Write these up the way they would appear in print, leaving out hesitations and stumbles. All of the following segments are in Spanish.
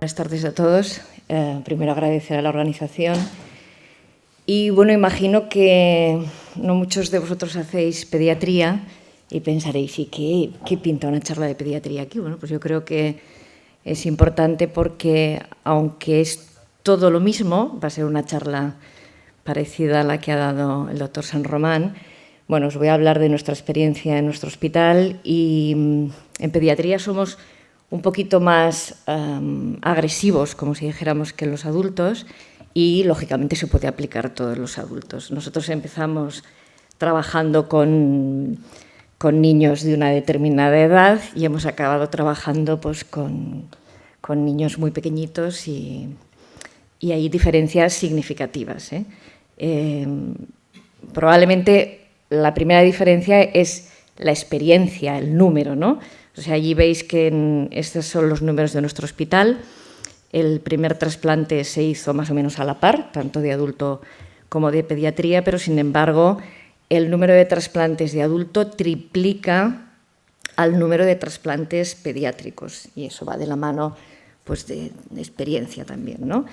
Buenas tardes a todos. Primero agradecer a la organización. Y bueno, imagino que no muchos de vosotros hacéis pediatría y pensaréis, ¿y qué pinta una charla de pediatría aquí? Bueno, pues yo creo que es importante porque, aunque es todo lo mismo, va a ser una charla parecida a la que ha dado el doctor San Román. Bueno, os voy a hablar de nuestra experiencia en nuestro hospital y en pediatría somos un poquito más agresivos, como si dijéramos, que los adultos y, lógicamente, se puede aplicar a todos los adultos. Nosotros empezamos trabajando con niños de una determinada edad y hemos acabado trabajando pues, con niños muy pequeñitos y hay diferencias significativas. Probablemente la primera diferencia es la experiencia, el número, ¿no? O sea, allí veis que estos son los números de nuestro hospital. El primer trasplante se hizo más o menos a la par, tanto de adulto como de pediatría, pero sin embargo el número de trasplantes de adulto triplica al número de trasplantes pediátricos y eso va de la mano pues, de experiencia también, ¿no?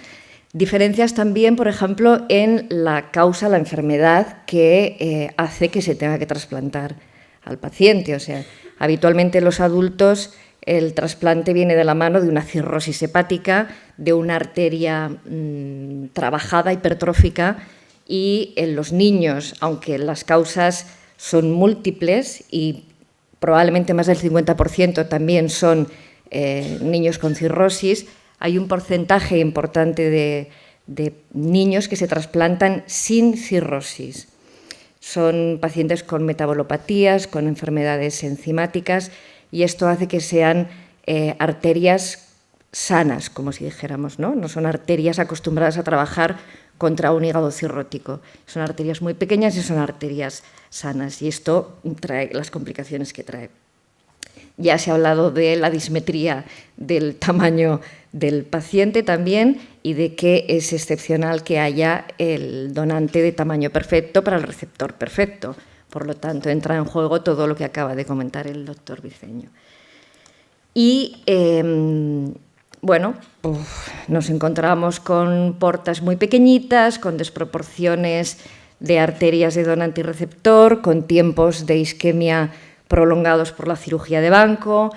Diferencias también, por ejemplo, en la causa, la enfermedad que hace que se tenga que trasplantar al paciente. O sea, habitualmente en los adultos el trasplante viene de la mano de una cirrosis hepática, de una arteria trabajada, hipertrófica, y en los niños, aunque las causas son múltiples y probablemente más del 50% también son niños con cirrosis, hay un porcentaje importante de niños que se trasplantan sin cirrosis. Son pacientes con metabolopatías, con enfermedades enzimáticas y esto hace que sean arterias sanas, como si dijéramos, ¿no? No son arterias acostumbradas a trabajar contra un hígado cirrótico. Son arterias muy pequeñas y son arterias sanas y esto trae las complicaciones que trae. Ya se ha hablado de la dismetría del tamaño del paciente también y de que es excepcional que haya el donante de tamaño perfecto para el receptor perfecto. Por lo tanto, entra en juego todo lo que acaba de comentar el doctor Briceño. Y, bueno, nos encontramos con portas muy pequeñitas, con desproporciones de arterias de donante y receptor, con tiempos de isquemia prolongados por la cirugía de banco,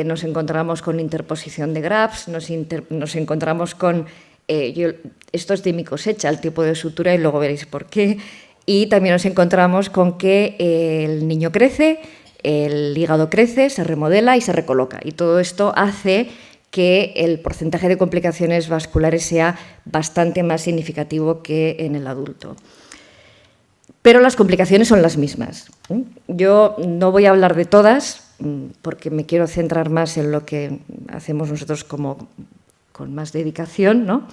nos encontramos con interposición de grafts, nos encontramos con, esto es de mi cosecha, el tipo de sutura y luego veréis por qué, y también nos encontramos con que el niño crece, el hígado crece, se remodela y se recoloca y todo esto hace que el porcentaje de complicaciones vasculares sea bastante más significativo que en el adulto. Pero las complicaciones son las mismas. Yo no voy a hablar de todas porque me quiero centrar más en lo que hacemos nosotros con más dedicación, ¿no?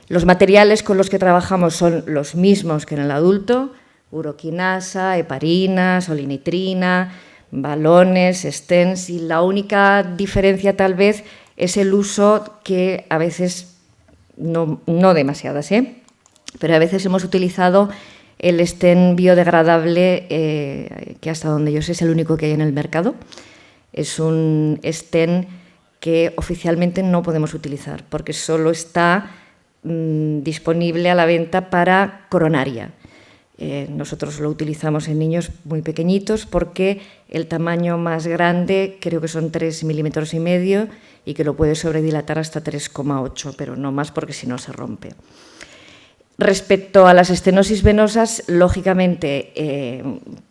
Los materiales con los que trabajamos son los mismos que en el adulto: uroquinasa, heparina, solinitrina, balones, stents, y la única diferencia tal vez es el uso que a veces, no demasiadas, pero a veces hemos utilizado el stent biodegradable, que hasta donde yo sé es el único que hay en el mercado. Es un stent que oficialmente no podemos utilizar porque solo está disponible a la venta para coronaria. Nosotros lo utilizamos en niños muy pequeñitos porque el tamaño más grande creo que son 3,5 milímetros y que lo puede sobredilatar hasta 3,8, pero no más porque si no se rompe. Respecto a las estenosis venosas, lógicamente,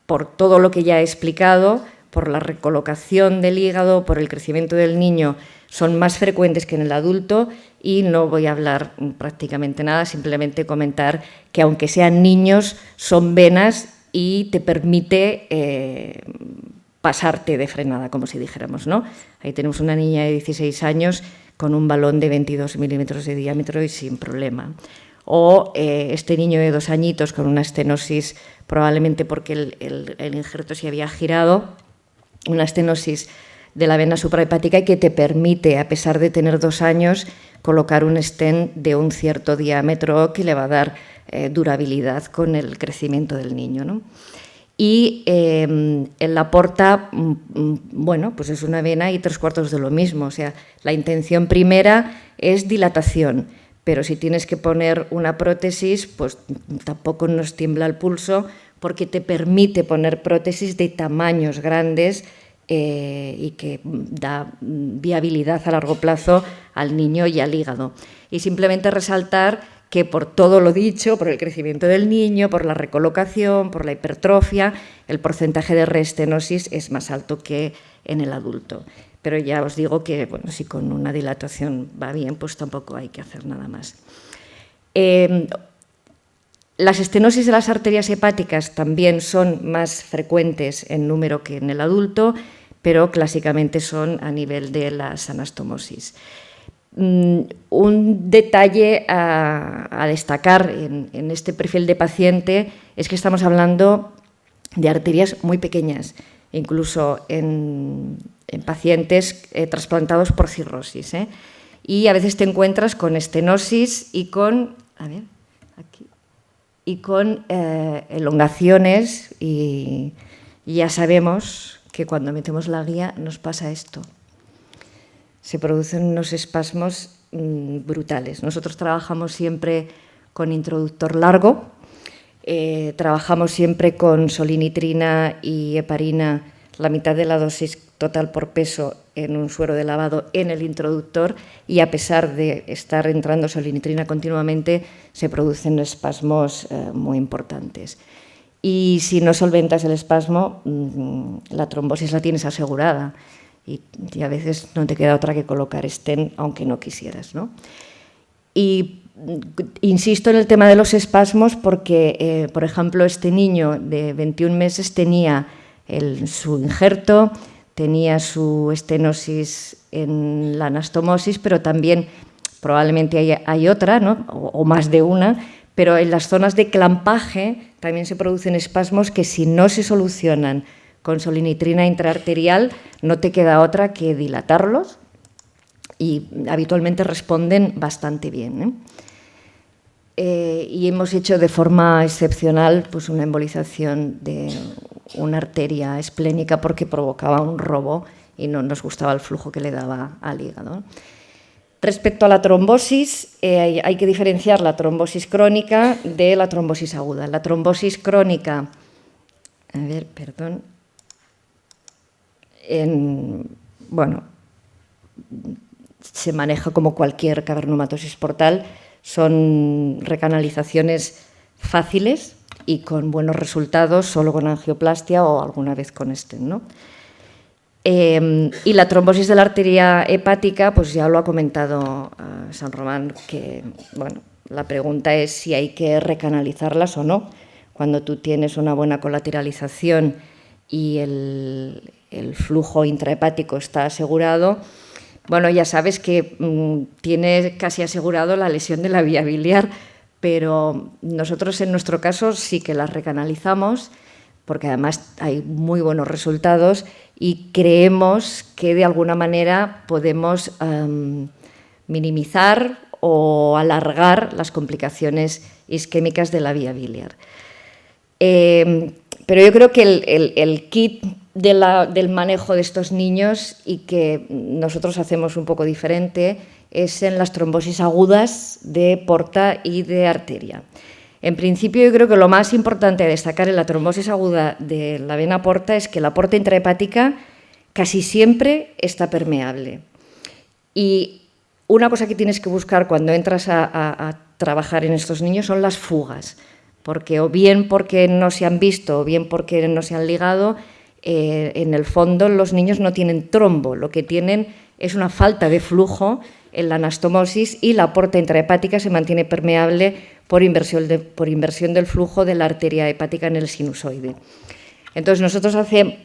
por todo lo que ya he explicado, por la recolocación del hígado, por el crecimiento del niño, son más frecuentes que en el adulto y no voy a hablar prácticamente nada, simplemente comentar que aunque sean niños, son venas y te permite pasarte de frenada, como si dijéramos, ¿no? Ahí tenemos una niña de 16 años con un balón de 22 milímetros de diámetro y sin problema. O este niño de 2 añitos con una estenosis, probablemente porque el injerto se había girado, una estenosis de la vena suprahepática y que te permite, a pesar de tener 2 años, colocar un stent de un cierto diámetro que le va a dar durabilidad con el crecimiento del niño, ¿no? y en la porta, bueno, pues es una vena y 3/4 de lo mismo. O sea, la intención primera es dilatación, pero si tienes que poner una prótesis, pues tampoco nos tiembla el pulso, porque te permite poner prótesis de tamaños grandes y que da viabilidad a largo plazo al niño y al hígado. Y simplemente resaltar que por todo lo dicho, por el crecimiento del niño, por la recolocación, por la hipertrofia, el porcentaje de reestenosis es más alto que en el adulto. Pero ya os digo que, bueno, si con una dilatación va bien, pues tampoco hay que hacer nada más. Las estenosis de las arterias hepáticas también son más frecuentes en número que en el adulto, pero clásicamente son a nivel de las anastomosis. Un detalle a destacar en este perfil de paciente es que estamos hablando de arterias muy pequeñas, incluso en pacientes trasplantados por cirrosis, y a veces te encuentras con estenosis y con, elongaciones, y ya sabemos que cuando metemos la guía nos pasa esto. Se producen unos espasmos brutales. Nosotros trabajamos siempre con introductor largo, trabajamos siempre con solinitrina y heparina, la mitad de la dosis total por peso en un suero de lavado en el introductor, y a pesar de estar entrando solinitrina continuamente, se producen espasmos muy importantes. Y si no solventas el espasmo, la trombosis la tienes asegurada. Y a veces no te queda otra que colocar stent, aunque no quisieras, ¿no? Y insisto en el tema de los espasmos porque, por ejemplo, este niño de 21 meses tenía su injerto, tenía su estenosis en la anastomosis, pero también probablemente hay otra, ¿no? o más de una, pero en las zonas de clampaje también se producen espasmos que, si no se solucionan con solinitrina intraarterial, no te queda otra que dilatarlos, y habitualmente responden bastante bien, y hemos hecho de forma excepcional pues una embolización de una arteria esplénica porque provocaba un robo y no nos gustaba el flujo que le daba al hígado. Respecto a la trombosis, hay que diferenciar la trombosis crónica de la trombosis aguda. La trombosis crónica, bueno, se maneja como cualquier cavernomatosis portal, son recanalizaciones fáciles y con buenos resultados, solo con angioplastia o alguna vez con stent, ¿no? Y la trombosis de la arteria hepática, pues ya lo ha comentado San Román, que bueno, la pregunta es si hay que recanalizarlas o no. Cuando tú tienes una buena colateralización y el flujo intrahepático está asegurado, bueno, ya sabes que tiene casi asegurado la lesión de la vía biliar, pero nosotros en nuestro caso sí que las recanalizamos, porque además hay muy buenos resultados y creemos que de alguna manera podemos minimizar o alargar las complicaciones isquémicas de la vía biliar. Pero yo creo que el kit del manejo de estos niños, y que nosotros hacemos un poco diferente, es en las trombosis agudas de porta y de arteria. En principio, yo creo que lo más importante a destacar en la trombosis aguda de la vena porta es que la porta intrahepática casi siempre está permeable. Y una cosa que tienes que buscar cuando entras a trabajar en estos niños son las fugas, porque o bien porque no se han visto o bien porque no se han ligado, en el fondo los niños no tienen trombo, lo que tienen es una falta de flujo en la anastomosis, y la porta intrahepática se mantiene permeable por inversión del flujo de la arteria hepática en el sinusoide. Entonces nosotros hace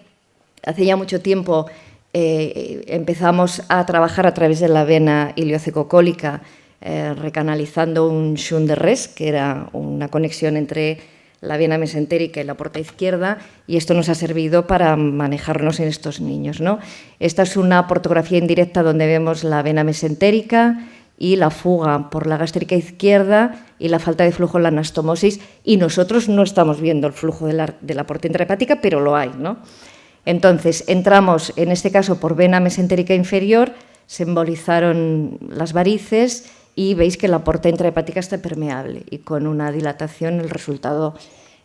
ya mucho tiempo empezamos a trabajar a través de la vena iliocecocólica, recanalizando un shunt de res, que era una conexión entre la vena mesentérica y la porta izquierda, y esto nos ha servido para manejarnos en estos niños, ¿no? Esta es una portografía indirecta donde vemos la vena mesentérica y la fuga por la gástrica izquierda y la falta de flujo en la anastomosis, y nosotros no estamos viendo el flujo de la porta intrahepática, pero lo hay, ¿no? Entonces, entramos, en este caso, por vena mesentérica inferior, se embolizaron las varices y veis que la porta intrahepática está permeable, y con una dilatación el resultado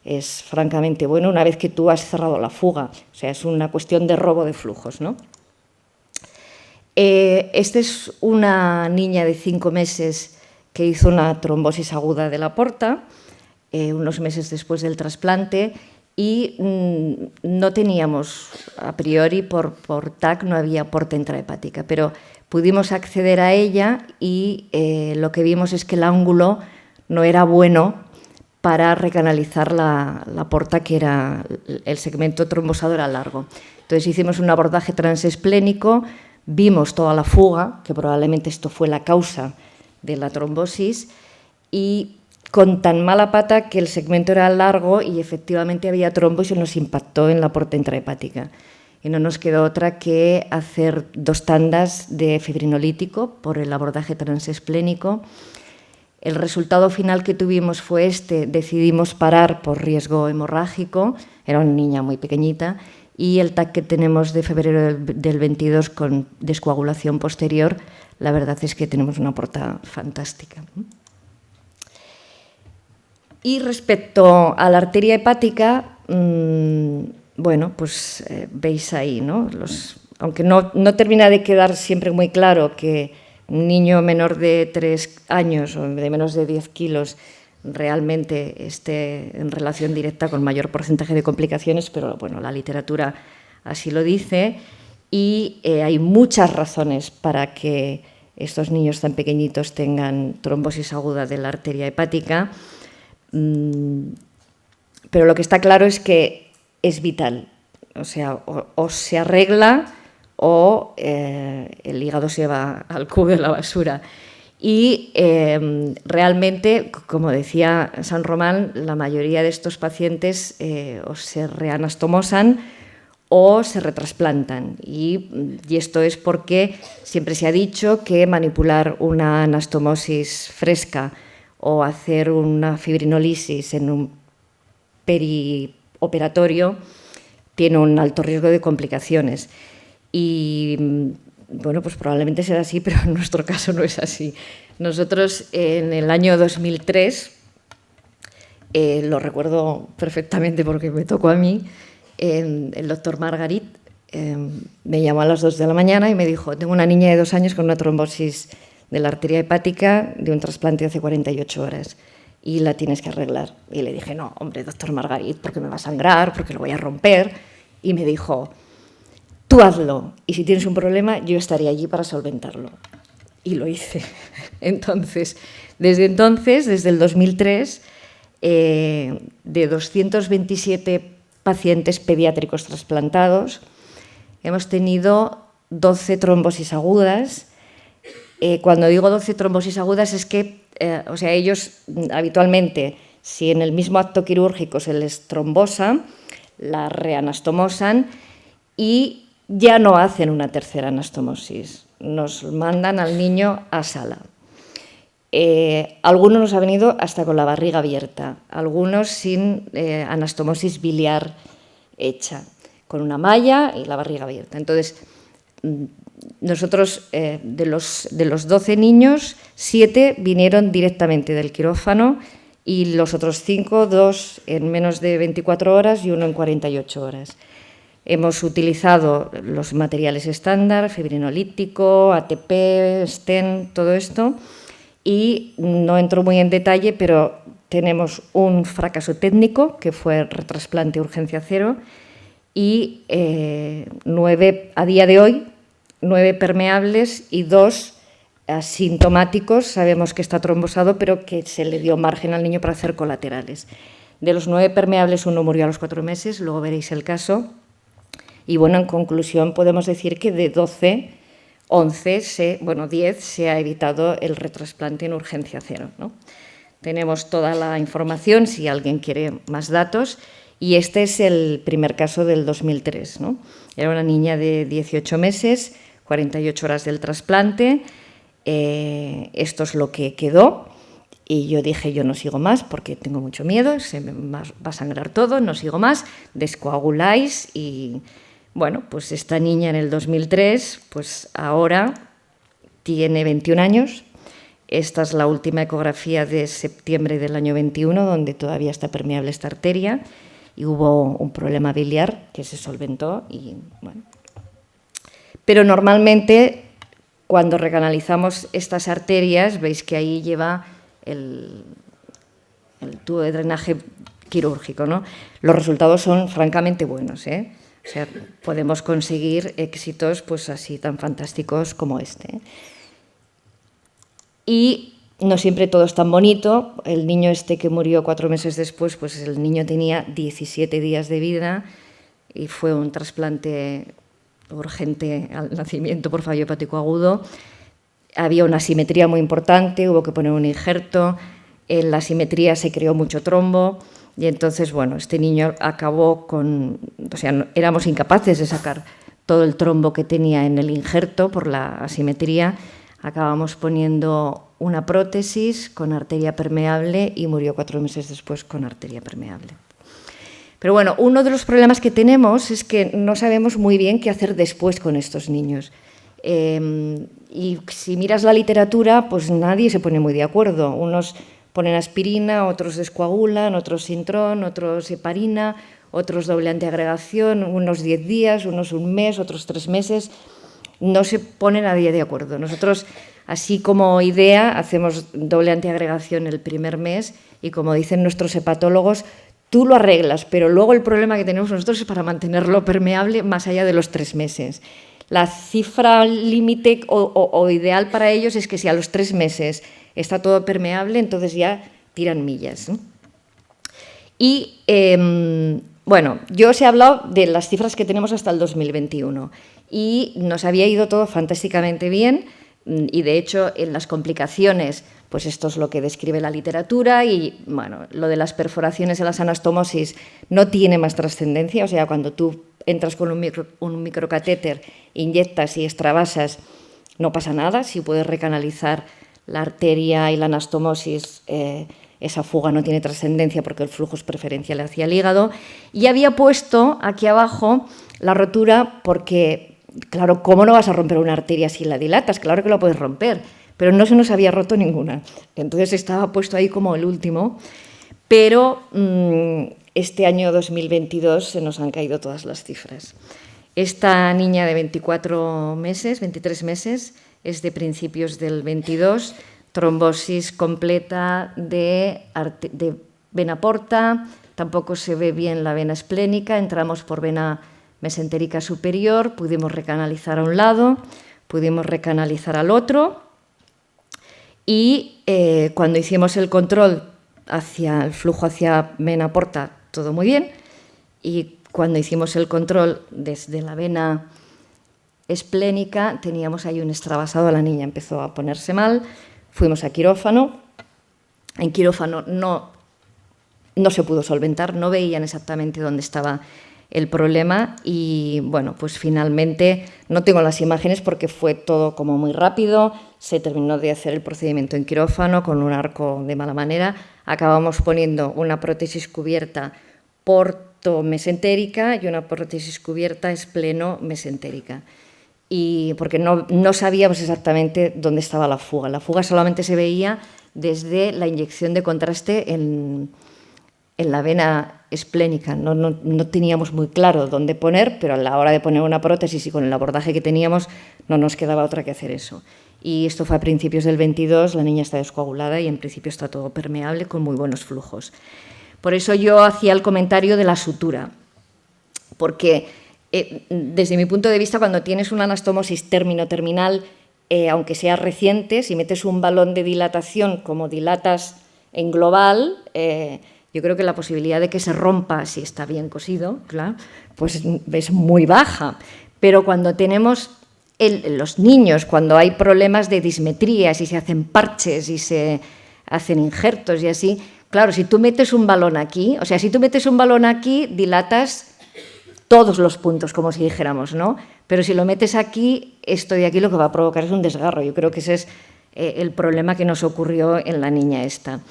es francamente bueno una vez que tú has cerrado la fuga. O sea, es una cuestión de robo de flujos, ¿no? Esta es una niña de 5 meses que hizo una trombosis aguda de la porta, unos meses después del trasplante, y no teníamos, a priori, por TAC no había porta intrahepática, pero pudimos acceder a ella y lo que vimos es que el ángulo no era bueno para recanalizar la porta, que era el segmento trombosado era largo. Entonces hicimos un abordaje transesplénico, vimos toda la fuga, que probablemente esto fue la causa de la trombosis, y con tan mala pata que el segmento era largo y efectivamente había trombosis, nos impactó en la porta intrahepática. Y no nos quedó otra que hacer 2 tandas de fibrinolítico por el abordaje transesplénico. El resultado final que tuvimos fue este: decidimos parar por riesgo hemorrágico, era una niña muy pequeñita, y el TAC que tenemos de febrero del 22 con descoagulación posterior, la verdad es que tenemos una porta fantástica. Y respecto a la arteria hepática, bueno, pues veis ahí, ¿no? Aunque no termina de quedar siempre muy claro que un niño menor de 3 años o de menos de 10 kilos realmente esté en relación directa con mayor porcentaje de complicaciones, pero bueno, la literatura así lo dice, y hay muchas razones para que estos niños tan pequeñitos tengan trombosis aguda de la arteria hepática, pero lo que está claro es que es vital, o sea, o se arregla o el hígado se va al cubo de la basura. Y realmente, como decía San Román, la mayoría de estos pacientes o se reanastomosan o se retrasplantan. Y esto es porque siempre se ha dicho que manipular una anastomosis fresca o hacer una fibrinolisis en un perioperatorio tiene un alto riesgo de complicaciones. Y bueno, pues probablemente será así, pero en nuestro caso no es así. Nosotros en el año 2003, lo recuerdo perfectamente porque me tocó a mí, el doctor Margarit me llamó a las 2 de la mañana y me dijo: tengo una niña de 2 años con una trombosis de la arteria hepática de un trasplante hace 48 horas y la tienes que arreglar. Y le dije: no, hombre, doctor Margarit, porque me va a sangrar, porque lo voy a romper. Y me dijo: tú hazlo, y si tienes un problema, yo estaré allí para solventarlo. Y lo hice. Entonces, desde el 2003, de 227 pacientes pediátricos trasplantados, hemos tenido 12 trombosis agudas. Cuando digo 12 trombosis agudas es que, o sea, ellos habitualmente, si en el mismo acto quirúrgico se les trombosa, la reanastomosan y ya no hacen una tercera anastomosis, nos mandan al niño a sala. Algunos nos ha venido hasta con la barriga abierta, algunos sin anastomosis biliar hecha, con una malla y la barriga abierta. Entonces, nosotros de los 12 niños, 7 vinieron directamente del quirófano y los otros 5, 2 en menos de 24 horas y 1 en 48 horas. Hemos utilizado los materiales estándar, fibrinolítico, ATP, stent, todo esto, y no entro muy en detalle, pero tenemos un fracaso técnico, que fue retrasplante urgencia cero, y 9, a día de hoy, 9 permeables y 2 asintomáticos. Sabemos que está trombosado, pero que se le dio margen al niño para hacer colaterales. De los 9 permeables, 1 murió a los 4 meses, luego veréis el caso. Y bueno, en conclusión, podemos decir que de 12, 10 se ha evitado el retrasplante en urgencia cero, ¿no? Tenemos toda la información, si alguien quiere más datos, y este es el primer caso del 2003, ¿no? Era una niña de 18 meses, 48 horas del trasplante, Esto es lo que quedó. Y yo dije, yo no sigo más porque tengo mucho miedo, se me va a sangrar todo, no sigo más, descoaguláis y, bueno, pues esta niña en el 2003, pues ahora tiene 21 años. Esta es la última ecografía de septiembre del año 21, donde todavía está permeable esta arteria y hubo un problema biliar que se solventó y, bueno. Pero normalmente, cuando recanalizamos estas arterias, veis que ahí lleva el tubo de drenaje quirúrgico, ¿no? Los resultados son francamente buenos, ¿eh? O sea, podemos conseguir éxitos pues así tan fantásticos como este. Y no siempre todo es tan bonito. El niño este que murió 4 meses después, pues el niño tenía 17 días de vida y fue un trasplante urgente al nacimiento por fallo hepático agudo. Había una asimetría muy importante, hubo que poner un injerto, en la asimetría se creó mucho trombo y entonces, bueno, este niño acabó con... O sea, éramos incapaces de sacar todo el trombo que tenía en el injerto por la asimetría. Acabamos poniendo una prótesis con arteria permeable y murió 4 meses después con arteria permeable. Pero bueno, uno de los problemas que tenemos es que no sabemos muy bien qué hacer después con estos niños. Y si miras la literatura, pues nadie se pone muy de acuerdo. Unos ponen aspirina, otros descoagulan, otros sintrón, otros heparina, otros doble antiagregación, unos 10 días, unos un mes, otros 3 meses. No se pone nadie de acuerdo. Nosotros, así como idea, hacemos doble antiagregación el primer mes y, como dicen nuestros hepatólogos, tú lo arreglas, pero luego el problema que tenemos nosotros es para mantenerlo permeable más allá de los 3 meses. La cifra límite o ideal para ellos es que si a los 3 meses está todo permeable, entonces ya tiran millas, ¿no? Y, bueno, yo os he hablado de las cifras que tenemos hasta el 2021 y nos había ido todo fantásticamente bien y, de hecho, en las complicaciones, pues esto es lo que describe la literatura y, bueno, lo de las perforaciones en las anastomosis no tiene más trascendencia, o sea, cuando tú entras con un microcatéter, inyectas y extravasas, no pasa nada. Si puedes recanalizar la arteria y la anastomosis, esa fuga no tiene trascendencia porque el flujo es preferencial hacia el hígado. Y había puesto aquí abajo la rotura porque, claro, ¿cómo no vas a romper una arteria si la dilatas? Claro que la puedes romper, pero no se nos había roto ninguna. Entonces estaba puesto ahí como el último, pero este año 2022 se nos han caído todas las cifras. Esta niña de 23 meses, es de principios del 22, trombosis completa de vena porta, tampoco se ve bien la vena esplénica, entramos por vena mesentérica superior, pudimos recanalizar a un lado, pudimos recanalizar al otro y cuando hicimos el control hacia el flujo hacia vena porta, todo muy bien, y cuando hicimos el control desde la vena esplénica teníamos ahí un extravasado, la niña empezó a ponerse mal, fuimos a quirófano, en quirófano no se pudo solventar, no veían exactamente dónde estaba el problema y, bueno, pues finalmente, no tengo las imágenes porque fue todo como muy rápido, se terminó de hacer el procedimiento en quirófano con un arco de mala manera, acabamos poniendo una prótesis cubierta portomesentérica y una prótesis cubierta espleno-mesentérica. Y porque no sabíamos exactamente dónde estaba la fuga. La fuga solamente se veía desde la inyección de contraste en la vena esplénica. No teníamos muy claro dónde poner, pero a la hora de poner una prótesis y con el abordaje que teníamos no nos quedaba otra que hacer eso. Y esto fue a principios del 22, la niña está descoagulada y en principio está todo permeable con muy buenos flujos. Por eso yo hacía el comentario de la sutura, porque desde mi punto de vista, cuando tienes una anastomosis término-terminal, aunque sea reciente, si metes un balón de dilatación como dilatas en global, yo creo que la posibilidad de que se rompa, si está bien cosido, claro, pues es muy baja. Pero cuando tenemos los niños, cuando hay problemas de dismetrías y se hacen parches y se hacen injertos y así, claro, si tú metes un balón aquí, o sea, si tú metes un balón aquí, dilatas todos los puntos, como si dijéramos, ¿no? Pero si lo metes aquí, esto de aquí lo que va a provocar es un desgarro. Yo creo que ese es el problema que nos ocurrió en la niña esta.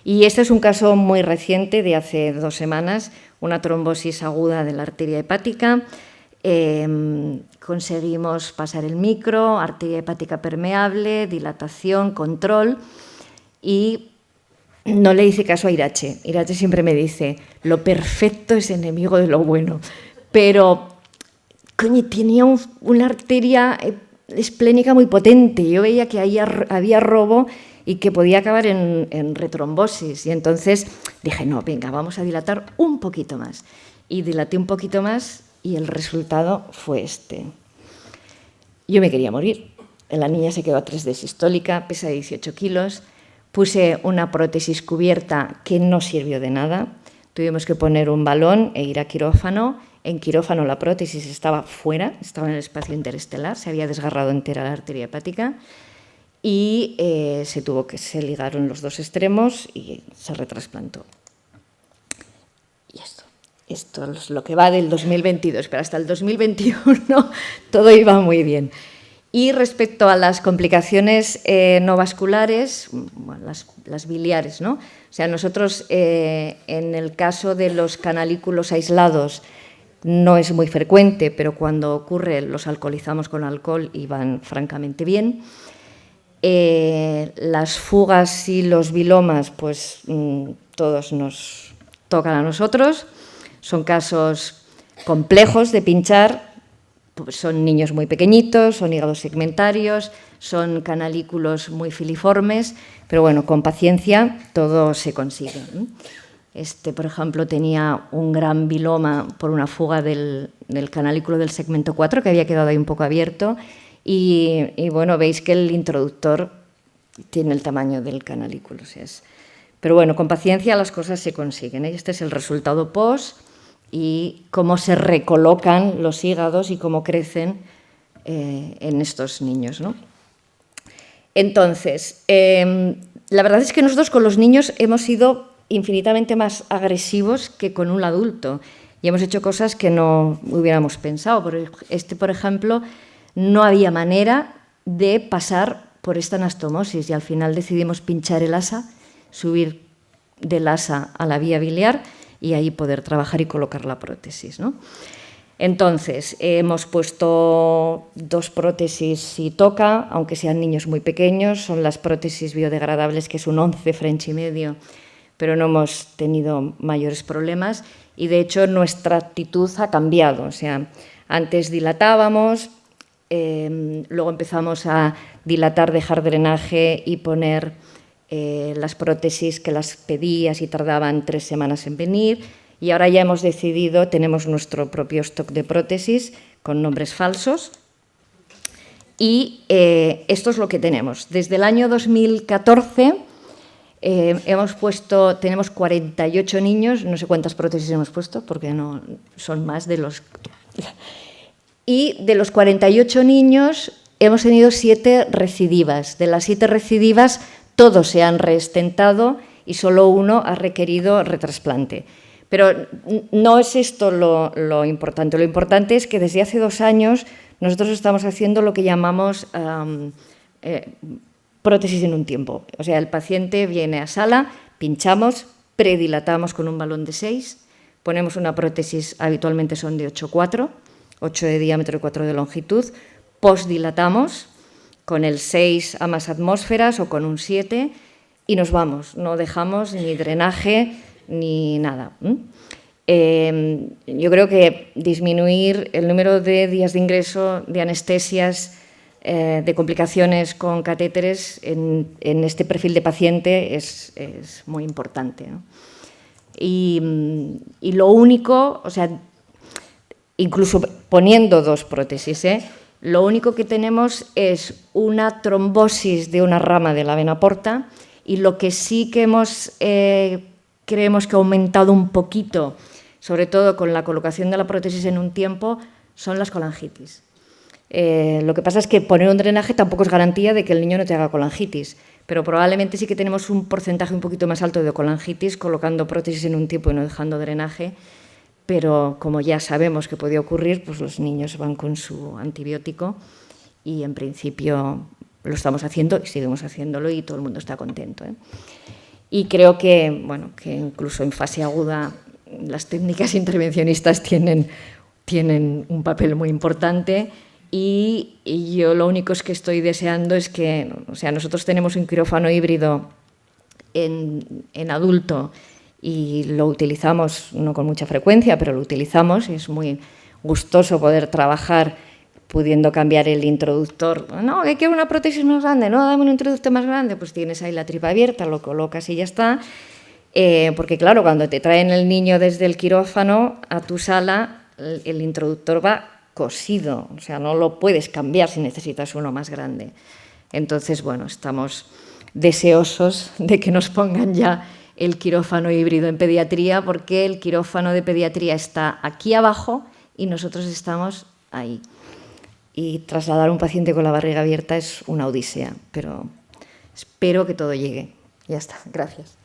Y este es un caso muy reciente, de hace 2 semanas, una trombosis aguda de la arteria hepática. Conseguimos pasar el micro, arteria hepática permeable, dilatación, control, y no le hice caso a Irache. Irache siempre me dice, lo perfecto es enemigo de lo bueno, pero coño, tenía una arteria esplénica muy potente. Yo veía que ahí había robo y que podía acabar en retrombosis. Y entonces dije, no, venga, vamos a dilatar un poquito más. Y dilaté un poquito más y el resultado fue este. Yo me quería morir. La niña se quedó a 3D sistólica, pesa 18 kilos. Puse una prótesis cubierta que no sirvió de nada. Tuvimos que poner un balón e ir a quirófano. En quirófano la prótesis estaba fuera, estaba en el espacio interestelar, se había desgarrado entera la arteria hepática y se ligaron los 2 extremos y se retrasplantó. Y esto es lo que va del 2022, pero hasta el 2021 todo iba muy bien. Y respecto a las complicaciones no vasculares, bueno, las biliares, ¿no? O sea, nosotros en el caso de los canalículos aislados no es muy frecuente, pero cuando ocurre los alcoholizamos con alcohol y van francamente bien. Las fugas y los bilomas, pues todos nos tocan a nosotros. Son casos complejos de pinchar, pues son niños muy pequeñitos, son hígados segmentarios, son canalículos muy filiformes, pero bueno, con paciencia todo se consigue. Este, por ejemplo, tenía un gran biloma por una fuga del canalículo del segmento 4 que había quedado ahí un poco abierto y bueno, veis que el introductor tiene el tamaño del canalículo. O sea, pero bueno, con paciencia las cosas se consiguen, ¿eh? Este es el resultado post y cómo se recolocan los hígados y cómo crecen en estos niños, ¿no? Entonces, la verdad es que nosotros con los niños hemos sido infinitamente más agresivos que con un adulto y hemos hecho cosas que no hubiéramos pensado. Por ejemplo, no había manera de pasar por esta anastomosis y al final decidimos pinchar el asa, subir del asa a la vía biliar y ahí poder trabajar y colocar la prótesis, ¿no? Entonces, hemos puesto 2 prótesis si toca, aunque sean niños muy pequeños, son las prótesis biodegradables, que es un 11 French y medio, pero no hemos tenido mayores problemas y, de hecho, nuestra actitud ha cambiado. O sea, antes dilatábamos, luego empezamos a dilatar, dejar drenaje y poner las prótesis que las pedías y tardaban 3 semanas en venir. Y ahora ya hemos decidido, tenemos nuestro propio stock de prótesis con nombres falsos. Y esto es lo que tenemos. Desde el año 2014 tenemos 48 niños, no sé cuántas prótesis hemos puesto, porque no son más de los... Y de los 48 niños hemos tenido 7 recidivas. De las 7 recidivas, todos se han reestentado y solo uno ha requerido retrasplante. Pero no es esto lo importante. Lo importante es que desde hace 2 años nosotros estamos haciendo lo que llamamos prótesis en un tiempo. O sea, el paciente viene a sala, pinchamos, predilatamos con un balón de 6, ponemos una prótesis, habitualmente son de 8,4, 8 de diámetro y 4 de longitud, postdilatamos con el 6 a más atmósferas o con un 7 y nos vamos. No dejamos ni drenaje ni nada. Yo creo que disminuir el número de días de ingreso, de anestesias, de complicaciones con catéteres en este perfil de paciente es muy importante, ¿no? Y lo único, o sea, incluso poniendo 2 prótesis, lo único que tenemos es una trombosis de una rama de la vena porta y lo que sí que creemos que ha aumentado un poquito, sobre todo con la colocación de la prótesis en un tiempo, son las colangitis. Lo que pasa es que poner un drenaje tampoco es garantía de que el niño no te haga colangitis, pero probablemente sí que tenemos un porcentaje un poquito más alto de colangitis colocando prótesis en un tiempo y no dejando drenaje, pero como ya sabemos que puede ocurrir, pues los niños van con su antibiótico y en principio lo estamos haciendo y seguimos haciéndolo y todo el mundo está contento, ¿eh? Y creo que, bueno, que incluso en fase aguda las técnicas intervencionistas tienen un papel muy importante y yo lo único que estoy deseando es que, o sea, nosotros tenemos un quirófano híbrido en adulto y lo utilizamos, no con mucha frecuencia, pero lo utilizamos y es muy gustoso poder trabajar pudiendo cambiar el introductor. No, que quiero una prótesis más grande, no, dame un introductor más grande, pues tienes ahí la tripa abierta, lo colocas y ya está. Porque claro, cuando te traen el niño desde el quirófano a tu sala, el introductor va cosido, o sea, no lo puedes cambiar si necesitas uno más grande. Entonces, bueno, estamos deseosos de que nos pongan ya el quirófano híbrido en pediatría, porque el quirófano de pediatría está aquí abajo y nosotros estamos ahí. Y trasladar a un paciente con la barriga abierta es una odisea, pero espero que todo llegue. Ya está, gracias.